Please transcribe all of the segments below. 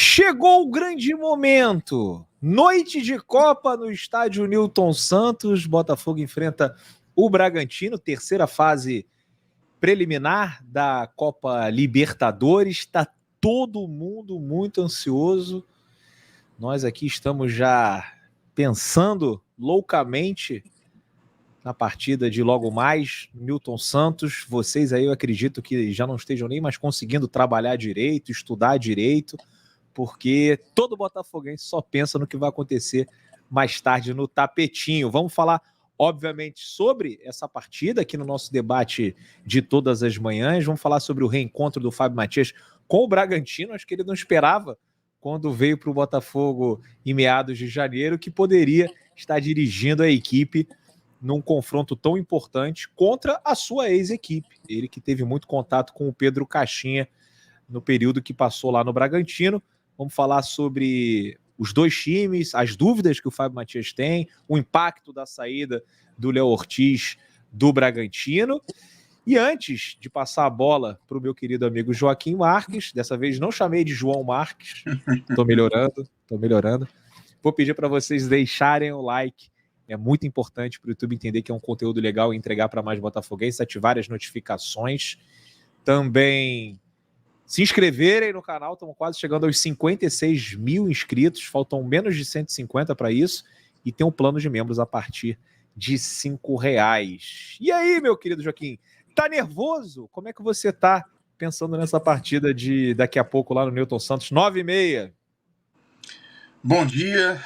Chegou o grande momento. Noite de Copa no estádio Newton Santos. Botafogo enfrenta o Bragantino, terceira fase preliminar da Copa Libertadores. Está todo mundo muito ansioso. Nós aqui estamos já pensando loucamente na partida de logo mais, Newton Santos. Vocês aí, eu acredito que já não estejam nem mais conseguindo trabalhar direito, estudar direito, porque todo botafoguense só pensa no que vai acontecer mais tarde no tapetinho. Vamos falar, obviamente, sobre essa partida aqui no nosso debate de todas as manhãs. Vamos falar sobre o reencontro do Fábio Matias com o Bragantino. Acho que ele não esperava, quando veio para o Botafogo em meados de janeiro, que poderia estar dirigindo a equipe num confronto tão importante contra a sua ex-equipe. Ele que teve muito contato com o Pedro Caixinha no período que passou lá no Bragantino. Vamos falar sobre os dois times, as dúvidas que o Fábio Matias tem, o impacto da saída do Léo Ortiz do Bragantino. E antes de passar a bola para o meu querido amigo Joaquim Marques, dessa vez não chamei de João Marques, estou melhorando. Vou pedir para vocês deixarem o like. É muito importante para o YouTube entender que é um conteúdo legal e entregar para mais botafoguenses, ativar as notificações. Também se inscreverem no canal, estamos quase chegando aos 56 mil inscritos, faltam menos de 150 para isso, e tem um plano de membros a partir de R$5. E aí, meu querido Joaquim, tá nervoso? Como é que você tá pensando nessa partida de daqui a pouco lá no Newton Santos, 9h30? Bom dia,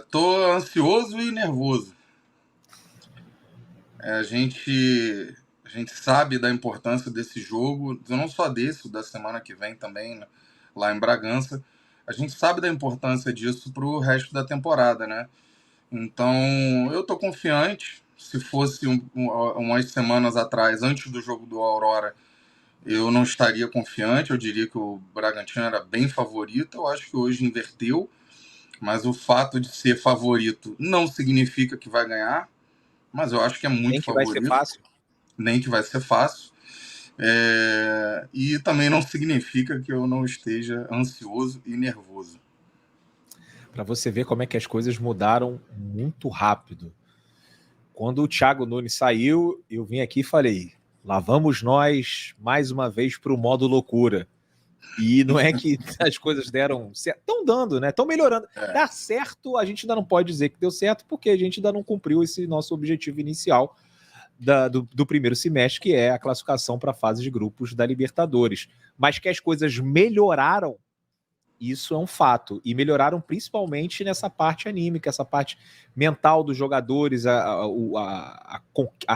tô ansioso e nervoso. A gente sabe da importância desse jogo, não só desse, da semana que vem também, né, lá em Bragança. A gente sabe da importância disso pro resto da temporada, né? Então, eu tô confiante. Se fosse umas semanas atrás, antes do jogo do Aurora, eu não estaria confiante. Eu diria que o Bragantino era bem favorito. Eu acho que hoje inverteu. Mas o fato de ser favorito não significa que vai ganhar, mas eu acho que é muito Nem que vai ser favorito. fácil. Nem que vai ser fácil. E também não significa que eu não esteja ansioso e nervoso. Para você ver como é que as coisas mudaram muito rápido. Quando o Thiago Nunes saiu, eu vim aqui e falei, lá vamos nós mais uma vez para o modo loucura. E não é que as coisas deram certo, estão dando, né? Estão melhorando. Dar certo, a gente ainda não pode dizer que deu certo, porque a gente ainda não cumpriu esse nosso objetivo inicial do primeiro semestre, que é a classificação para a fase de grupos da Libertadores. Mas que as coisas melhoraram, isso é um fato. E melhoraram principalmente nessa parte anímica, essa parte mental dos jogadores, a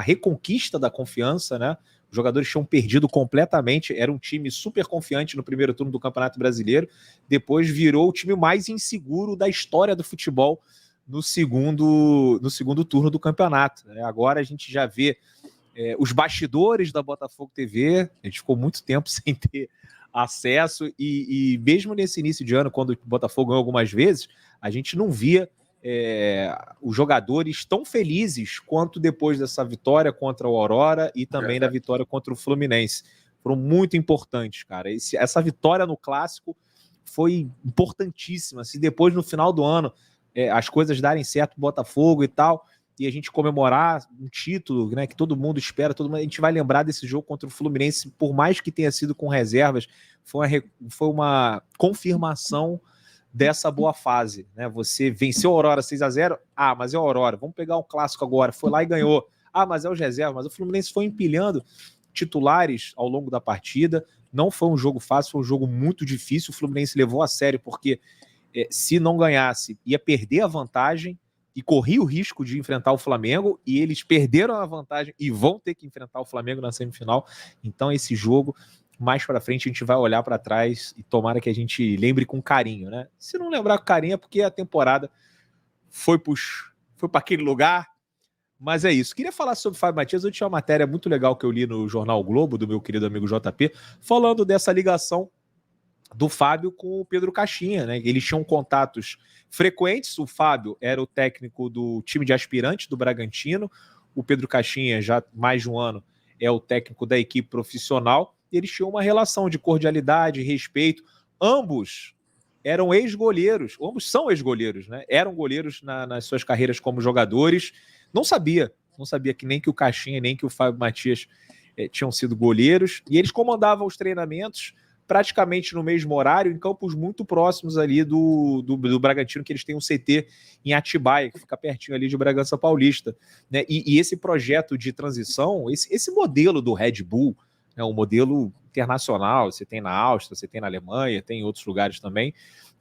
reconquista da confiança, né? Os jogadores tinham perdido completamente. Era um time super confiante no primeiro turno do Campeonato Brasileiro. Depois virou o time mais inseguro da história do futebol no segundo turno do campeonato. Agora a gente já vê os bastidores da Botafogo TV. A gente ficou muito tempo sem ter acesso e mesmo nesse início de ano, quando o Botafogo ganhou algumas vezes, a gente não via os jogadores tão felizes quanto depois dessa vitória contra o Aurora e também da vitória contra o Fluminense. Foram muito importantes, cara. Essa vitória no Clássico foi importantíssima. Se depois, no final do ano, as coisas darem certo pro Botafogo e tal, e a gente comemorar um título, né, que todo mundo espera, a gente vai lembrar desse jogo contra o Fluminense, por mais que tenha sido com reservas, foi uma confirmação dessa boa fase, né? Você venceu a Aurora 6-0, mas é a Aurora, vamos pegar um clássico agora, foi lá e ganhou, mas é os reservas, mas o Fluminense foi empilhando titulares ao longo da partida, não foi um jogo fácil, foi um jogo muito difícil, o Fluminense levou a sério, porque se não ganhasse, ia perder a vantagem, e corria o risco de enfrentar o Flamengo, e eles perderam a vantagem e vão ter que enfrentar o Flamengo na semifinal. Então esse jogo, mais para frente, a gente vai olhar para trás e tomara que a gente lembre com carinho, né? Se não lembrar com carinho é porque a temporada foi para aquele lugar, mas é isso. Queria falar sobre o Fábio Matias. Eu tinha uma matéria muito legal que eu li no Jornal Globo, do meu querido amigo JP, falando dessa ligação do Fábio com o Pedro Caixinha, né? Eles tinham contatos frequentes. O Fábio era o técnico do time de aspirantes do Bragantino, o Pedro Caixinha, já mais de um ano, é o técnico da equipe profissional, e eles tinham uma relação de cordialidade, respeito. Ambos eram ex-goleiros, ambos são ex-goleiros, né? Eram goleiros nas suas carreiras como jogadores. Não sabia que nem que o Caixinha, nem que o Fábio Matias tinham sido goleiros, e eles comandavam os treinamentos praticamente no mesmo horário, em campos muito próximos ali do Bragantino, que eles têm um CT em Atibaia, que fica pertinho ali de Bragança Paulista, né? E esse projeto de transição, esse modelo do Red Bull, né, um modelo internacional, você tem na Áustria, você tem na Alemanha, tem em outros lugares também,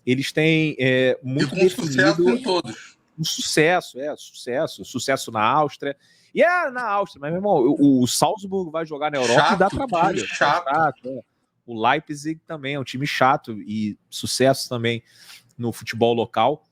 eles têm muito definido... sucesso em todos. Um sucesso na Áustria. E na Áustria, mas, meu irmão, o Salzburg vai jogar na Europa chato, e dá trabalho. Chato. O Leipzig também é um time chato e sucesso também no futebol local.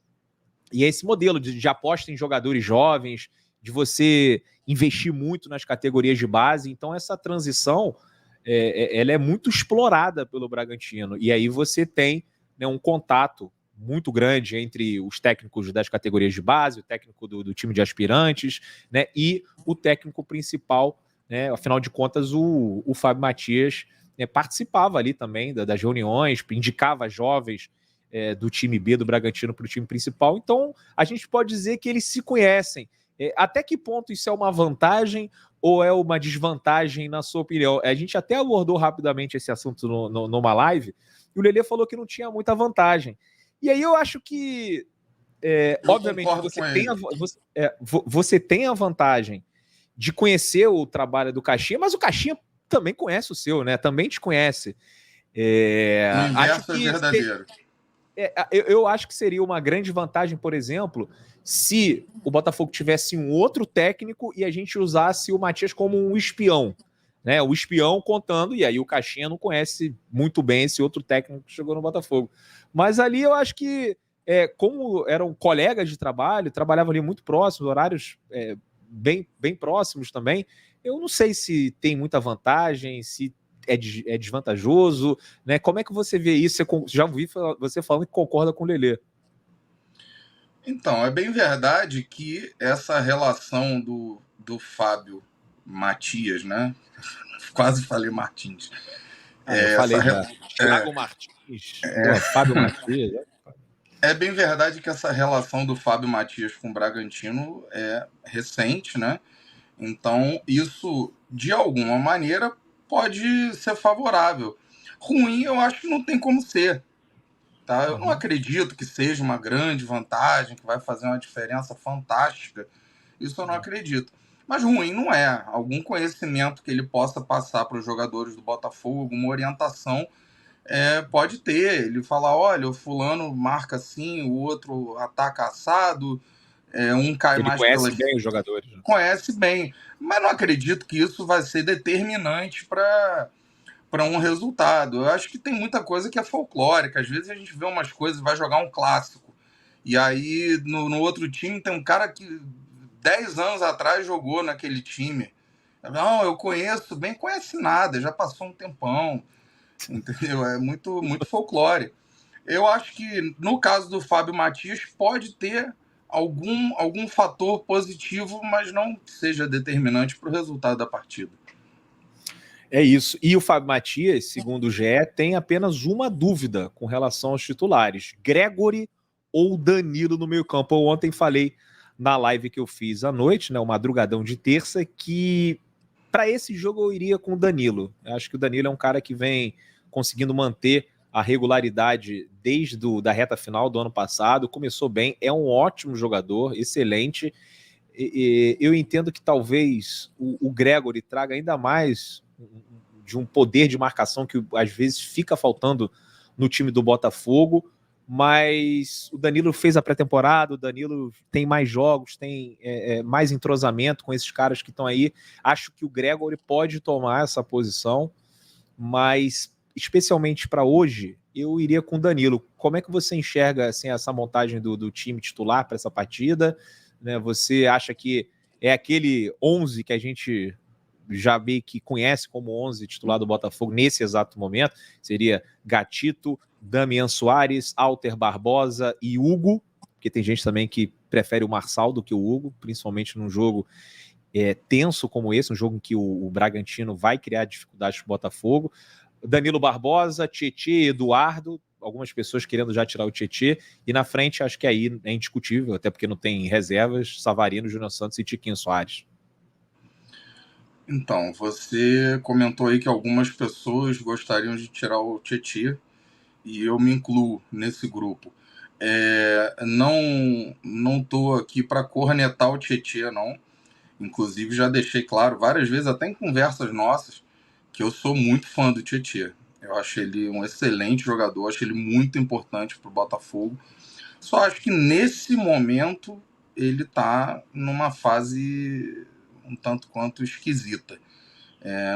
E é esse modelo de aposta em jogadores jovens, de você investir muito nas categorias de base. Então, essa transição ela é muito explorada pelo Bragantino. E aí você tem, né, um contato muito grande entre os técnicos das categorias de base, o técnico do time de aspirantes, né, e o técnico principal, né, afinal de contas, o Fábio Matias, né, participava ali também das reuniões, indicava jovens do time B do Bragantino para o time principal. Então, a gente pode dizer que eles se conhecem. Até que ponto isso é uma vantagem ou é uma desvantagem, na sua opinião? A gente até abordou rapidamente esse assunto numa live, e o Lelê falou que não tinha muita vantagem. E aí eu acho que, obviamente, você tem a vantagem de conhecer o trabalho do Caixinha, mas o Caixinha também conhece o seu, né? Também te conhece. No inverso é verdadeiro. Eu acho que seria uma grande vantagem, por exemplo, se o Botafogo tivesse um outro técnico e a gente usasse o Matias como um espião, né? O espião contando, e aí o Caixinha não conhece muito bem esse outro técnico que chegou no Botafogo. Mas ali eu acho que, como eram colegas de trabalho, trabalhavam ali muito próximos, horários bem próximos também, eu não sei se tem muita vantagem, se é desvantajoso, né? Como é que você vê isso? Já ouvi você falando que concorda com o Lelê. Então, é bem verdade que essa relação do Fábio Matias, né? Quase falei Martins. Eu falei já. Thiago Martins, Fábio Matias. É bem verdade que essa relação do Fábio Matias com o Bragantino é recente, né? Então, isso, de alguma maneira, pode ser favorável. Ruim, eu acho que não tem como ser. Tá? Eu não acredito que seja uma grande vantagem, que vai fazer uma diferença fantástica. Isso eu não acredito. Mas ruim não é. Algum conhecimento que ele possa passar para os jogadores do Botafogo, alguma orientação, pode ter. Ele falar, olha, o fulano marca assim, o outro ataca assado, um cai ele mais conhece bem os jogadores. Né? Conhece bem. Mas não acredito que isso vai ser determinante para um resultado. Eu acho que tem muita coisa que é folclórica. Às vezes a gente vê umas coisas, vai jogar um clássico. E aí no outro time tem um cara que 10 anos atrás jogou naquele time. Não, eu conheço bem, conhece nada, já passou um tempão. Entendeu? É muito, muito folclore. Eu acho que no caso do Fábio Matias pode ter algum fator positivo, mas não seja determinante para o resultado da partida. É isso. E o Fábio Matias, segundo o GE, tem apenas uma dúvida com relação aos titulares: Gregory ou Danilo no meio-campo. Eu ontem falei na live que eu fiz à noite, né, o madrugadão de terça, que para esse jogo eu iria com o Danilo. Eu acho que o Danilo é um cara que vem conseguindo manter a regularidade desde da reta final do ano passado. Começou bem, é um ótimo jogador, excelente. Eu entendo que talvez o Gregory traga ainda mais de um poder de marcação que às vezes fica faltando no time do Botafogo, mas o Danilo fez a pré-temporada, o Danilo tem mais jogos, tem mais entrosamento com esses caras que estão aí. Acho que o Gregory pode tomar essa posição, mas especialmente para hoje, eu iria com o Danilo. Como é que você enxerga assim, essa montagem do time titular para essa partida? Né, você acha que é aquele 11 que a gente já meio que conhece como 11 titular do Botafogo nesse exato momento? Seria Gatito, Damian Soares, Alter Barbosa e Hugo, porque tem gente também que prefere o Marçal do que o Hugo, principalmente num jogo tenso como esse, um jogo em que o Bragantino vai criar dificuldades para o Botafogo. Danilo Barbosa, Tietê, Eduardo, algumas pessoas querendo já tirar o Tietê, e na frente acho que aí é indiscutível, até porque não tem reservas, Savarino, Júnior Santos e Tiquinho Soares. Então, você comentou aí que algumas pessoas gostariam de tirar o Tietê, e eu me incluo nesse grupo. Não tô aqui para cornetar o Tietê, não. Inclusive, já deixei claro várias vezes, até em conversas nossas, que eu sou muito fã do Tietê. Eu acho ele um excelente jogador, acho ele muito importante para o Botafogo. Só acho que nesse momento ele está numa fase um tanto quanto esquisita.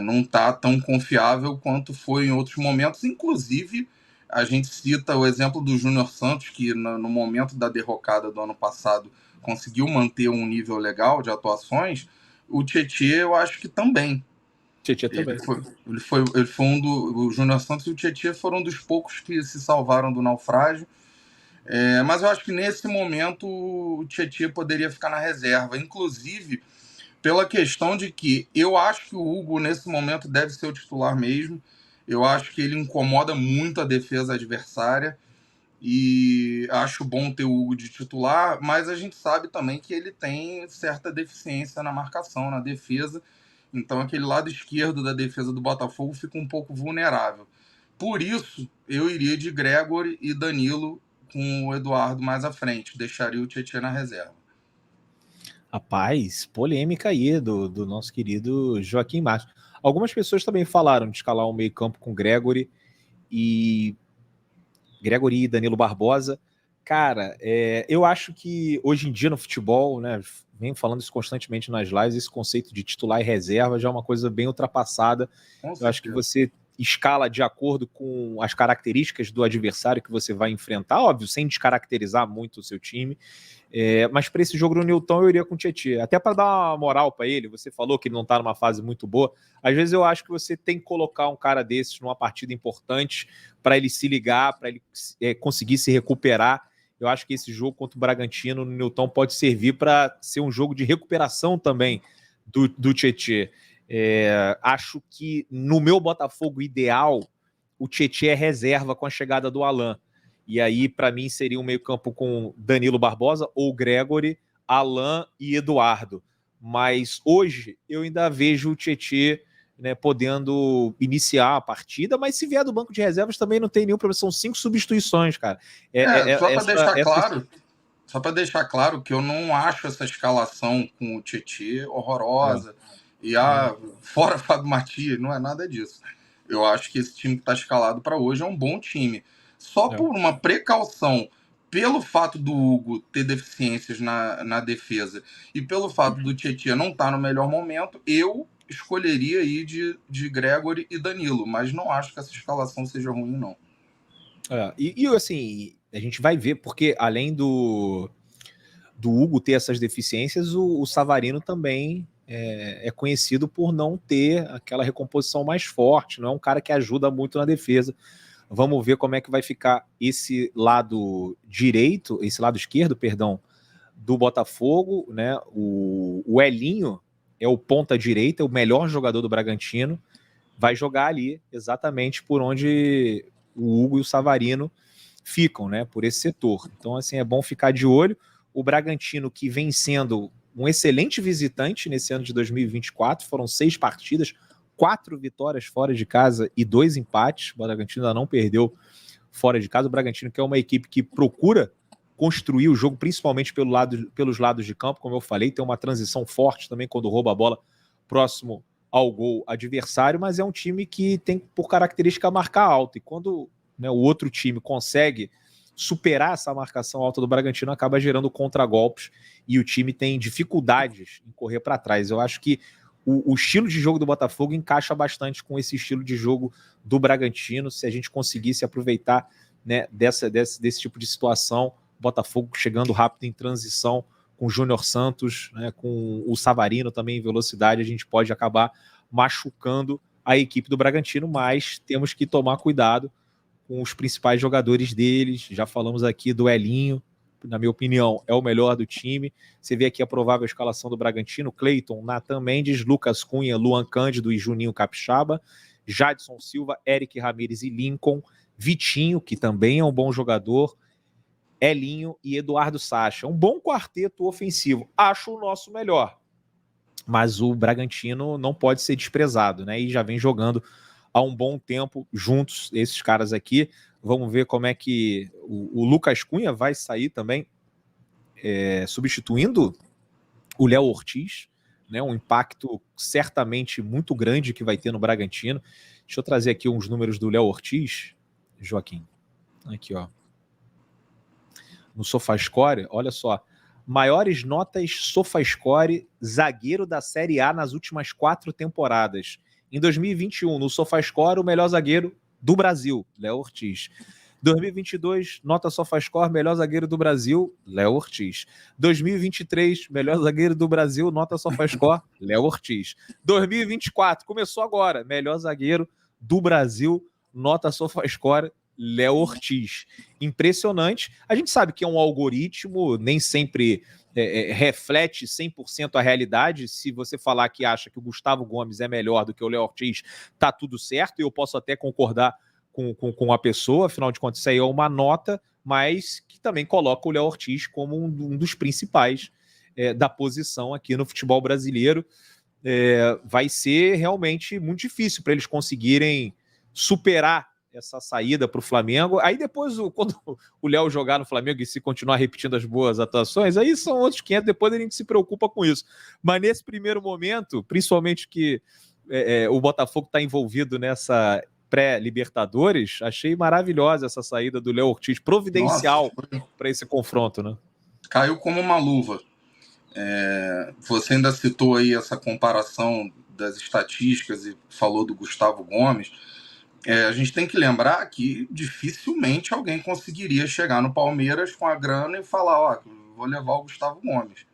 Não está tão confiável quanto foi em outros momentos. Inclusive, a gente cita o exemplo do Júnior Santos, que no momento da derrocada do ano passado conseguiu manter um nível legal de atuações. O Tietê, eu acho que também. Tietê também. Ele foi o Júnior Santos e o Tietê foram um dos poucos que se salvaram do naufrágio. Mas eu acho que nesse momento o Tietê poderia ficar na reserva. Inclusive, pela questão de que eu acho que o Hugo, nesse momento, deve ser o titular mesmo. Eu acho que ele incomoda muito a defesa adversária e acho bom ter o Hugo de titular, mas a gente sabe também que ele tem certa deficiência na marcação, na defesa. Então, aquele lado esquerdo da defesa do Botafogo fica um pouco vulnerável. Por isso, eu iria de Gregory e Danilo com o Eduardo mais à frente. Deixaria o Tietê na reserva. Rapaz, polêmica aí do nosso querido Joaquim Martins. Algumas pessoas também falaram de escalar um meio-campo com Gregory e Danilo Barbosa. Cara, eu acho que hoje em dia no futebol, né, venho falando isso constantemente nas lives, esse conceito de titular e reserva já é uma coisa bem ultrapassada. Eu acho que você escala de acordo com as características do adversário que você vai enfrentar, óbvio, sem descaracterizar muito o seu time. Mas para esse jogo do Newton eu iria com o Tietê, até para dar uma moral para ele. Você falou que ele não está numa fase muito boa. Às vezes eu acho que você tem que colocar um cara desses numa partida importante para ele se ligar, para ele conseguir se recuperar. Eu acho que esse jogo contra o Bragantino no Newton pode servir para ser um jogo de recuperação também do Tietê. Acho que no meu Botafogo ideal o Tietê é reserva com a chegada do Alan. E aí, para mim, seria um meio-campo com Danilo Barbosa ou Gregory, Alan e Eduardo. Mas hoje eu ainda vejo o Tietê, né, podendo iniciar a partida, mas se vier do banco de reservas também não tem nenhum problema. São 5 substituições, cara. Só para deixar claro que eu não acho essa escalação com o Tietê horrorosa. Fora Fábio Matias, não é nada disso. Eu acho que esse time que está escalado para hoje é um bom time. Só por uma precaução, pelo fato do Hugo ter deficiências na defesa e pelo fato do Tietê não estar no melhor momento, eu escolheria ir de Gregory e Danilo, mas não acho que essa escalação seja ruim, não. Assim, a gente vai ver, porque além do Hugo ter essas deficiências, o Savarino também é conhecido por não ter aquela recomposição mais forte, não é um cara que ajuda muito na defesa. Vamos ver como é que vai ficar esse lado esquerdo, do Botafogo, né? O Elinho é o ponta direita, é o melhor jogador do Bragantino, vai jogar ali exatamente por onde o Hugo e o Savarino ficam, né? Por esse setor. Então, assim, é bom ficar de olho. O Bragantino, que vem sendo um excelente visitante nesse ano de 2024, foram 6 partidas, 4 vitórias fora de casa e 2 empates. O Bragantino ainda não perdeu fora de casa. O Bragantino, que é uma equipe que procura construir o jogo, principalmente pelos lados de campo, como eu falei, tem uma transição forte também quando rouba a bola próximo ao gol adversário, mas é um time que tem por característica marcar alto, e quando, né, o outro time consegue superar essa marcação alta do Bragantino, acaba gerando contragolpes e o time tem dificuldades em correr para trás. Eu acho que o estilo de jogo do Botafogo encaixa bastante com esse estilo de jogo do Bragantino. Se a gente conseguisse aproveitar, né, desse tipo de situação, Botafogo chegando rápido em transição com o Júnior Santos, né, com o Savarino também em velocidade, a gente pode acabar machucando a equipe do Bragantino, mas temos que tomar cuidado com os principais jogadores deles. Já falamos aqui do Elinho, na minha opinião, é o melhor do time. Você vê aqui a provável escalação do Bragantino: Cleiton, Nathan Mendes, Lucas Cunha, Luan Cândido e Juninho Capixaba, Jadson Silva, Eric Ramírez e Lincoln, Vitinho, que também é um bom jogador, Elinho e Eduardo Sacha. Um bom quarteto ofensivo. Acho o nosso melhor. Mas o Bragantino não pode ser desprezado, né? E já vem jogando há um bom tempo juntos, esses caras aqui. Vamos ver como é que o Lucas Cunha vai sair também, substituindo o Léo Ortiz, né? Um impacto certamente muito grande que vai ter no Bragantino. Deixa eu trazer aqui uns números do Léo Ortiz, Joaquim. Aqui, ó. No SofaScore, olha só. Maiores notas SofaScore, zagueiro da Série A nas últimas 4 temporadas. Em 2021, no SofaScore, o melhor zagueiro do Brasil, Léo Ortiz. 2022, nota SofaScore, melhor zagueiro do Brasil, Léo Ortiz. 2023, melhor zagueiro do Brasil, nota SofaScore, Léo Ortiz. 2024, começou agora, melhor zagueiro do Brasil, nota SofaScore, Léo Ortiz. Impressionante. A gente sabe que é um algoritmo, nem sempre reflete 100% a realidade. Se você falar que acha que o Gustavo Gomes é melhor do que o Léo Ortiz, tá tudo certo, e eu posso até concordar com a pessoa, afinal de contas, isso aí é uma nota, mas que também coloca o Léo Ortiz como um dos principais da posição aqui no futebol brasileiro. Vai ser realmente muito difícil para eles conseguirem superar essa saída para o Flamengo. Aí depois, quando o Léo jogar no Flamengo e se continuar repetindo as boas atuações, aí são outros 500, depois a gente se preocupa com isso. Mas nesse primeiro momento, principalmente que o Botafogo está envolvido nessa pré-Libertadores, achei maravilhosa essa saída do Léo Ortiz, providencial para esse confronto, né? Caiu como uma luva. Você ainda citou aí essa comparação das estatísticas e falou do Gustavo Gomes. A gente tem que lembrar que dificilmente alguém conseguiria chegar no Palmeiras com a grana e falar, ó, vou levar o Gustavo Gomes,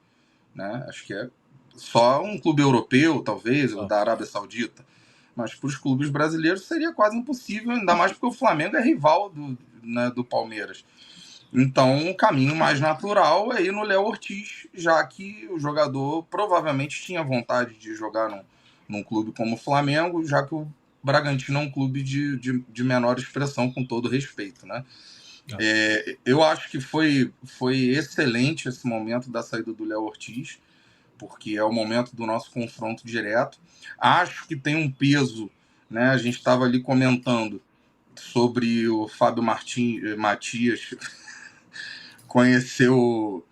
né? Acho que é só um clube europeu, talvez, ou da Arábia Saudita. Mas para os clubes brasileiros seria quase impossível, ainda mais porque o Flamengo é rival do Palmeiras. Então, o caminho mais natural é ir no Léo Ortiz, já que o jogador provavelmente tinha vontade de jogar num clube como o Flamengo, já que o Bragantino é um clube de menor expressão, com todo respeito, né? Eu acho que foi excelente esse momento da saída do Léo Ortiz, porque é o momento do nosso confronto direto. Acho que tem um peso, né? A gente estava ali comentando sobre o Fábio Matias conhecer o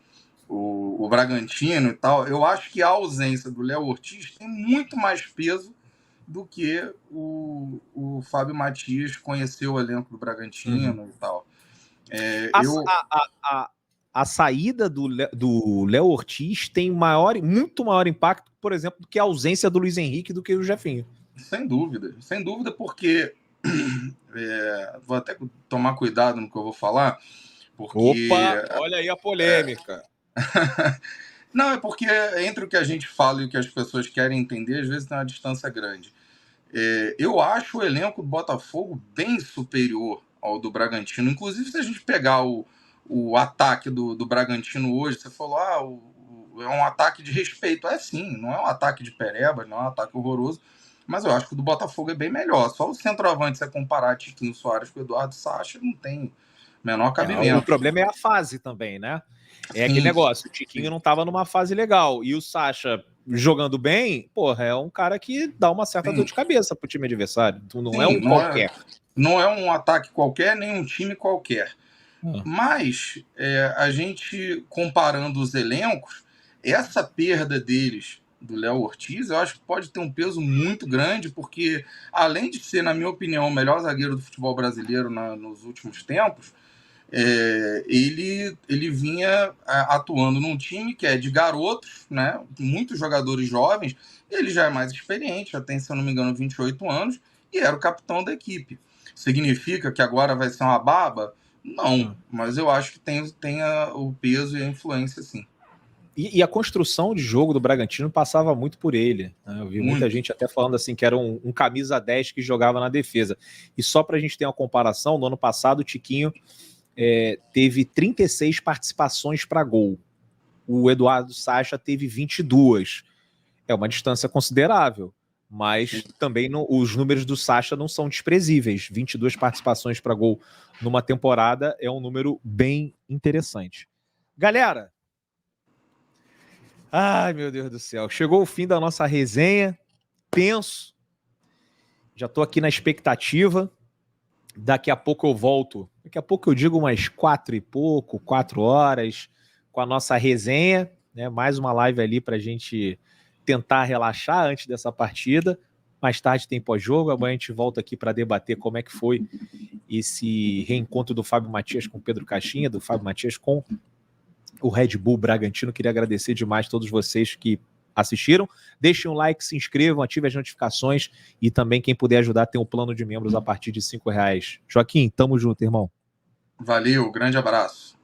Bragantino e tal. Eu acho que a ausência do Léo Ortiz tem muito mais peso do que o Fábio Matias conheceu o elenco do Bragantino e tal. A saída do Léo Ortiz tem muito maior impacto, por exemplo, do que a ausência do Luiz Henrique, do que o Jefinho. Sem dúvida, porque vou até tomar cuidado no que eu vou falar, porque... Opa, olha aí a polêmica. Não, é porque entre o que a gente fala e o que as pessoas querem entender, às vezes tem uma distância grande. Eu acho o elenco do Botafogo bem superior ao do Bragantino. Inclusive, se a gente pegar o ataque do Bragantino hoje, você falou, é um ataque de respeito. É sim, não é um ataque de pereba, não é um ataque horroroso, mas eu acho que o do Botafogo é bem melhor. Só o centroavante, se você comparar Tiquinho Soares com o Eduardo Sacha, não tem menor cabimento. O problema é a fase também, né? Sim. Aquele negócio, o Tiquinho não estava numa fase legal, e o Sacha jogando bem, porra, é um cara que dá uma certa dor de cabeça pro time adversário. Então não é um qualquer. Não é um ataque qualquer, nem um time qualquer. Mas a gente, comparando os elencos, essa perda deles, do Léo Ortiz, eu acho que pode ter um peso muito grande, porque além de ser, na minha opinião, o melhor zagueiro do futebol brasileiro nos últimos tempos, ele vinha atuando num time que é de garotos, né? Muitos jogadores jovens. Ele já é mais experiente, já tem, se eu não me engano, 28 anos, e era o capitão da equipe. Significa que agora vai ser uma baba? Não, mas eu acho que tem o peso e a influência, sim. E a construção de jogo do Bragantino passava muito por ele, né? Eu vi muita gente até falando assim que era um camisa 10 que jogava na defesa. E só para a gente ter uma comparação, no ano passado o Tiquinho teve 36 participações para gol. O Eduardo Sacha teve 22. É uma distância considerável. mas também os números do Sacha não são desprezíveis. 22 participações para gol numa temporada é um número bem interessante. Galera, ai meu Deus do céu, chegou o fim da nossa resenha, penso, já estou aqui na expectativa, daqui a pouco eu volto, daqui a pouco eu digo umas 4 horas, com a nossa resenha, né? Mais uma live ali para a gente tentar relaxar antes dessa partida. Mais tarde tem pós-jogo, amanhã a gente volta aqui para debater como é que foi esse reencontro do Fábio Matias com o Pedro Caixinha, do Fábio Matias com o Red Bull Bragantino. Queria agradecer demais a todos vocês que assistiram. Deixem um like, se inscrevam, ativem as notificações e também quem puder ajudar tem um plano de membros a partir de R$5. Joaquim, tamo junto, irmão. Valeu, grande abraço.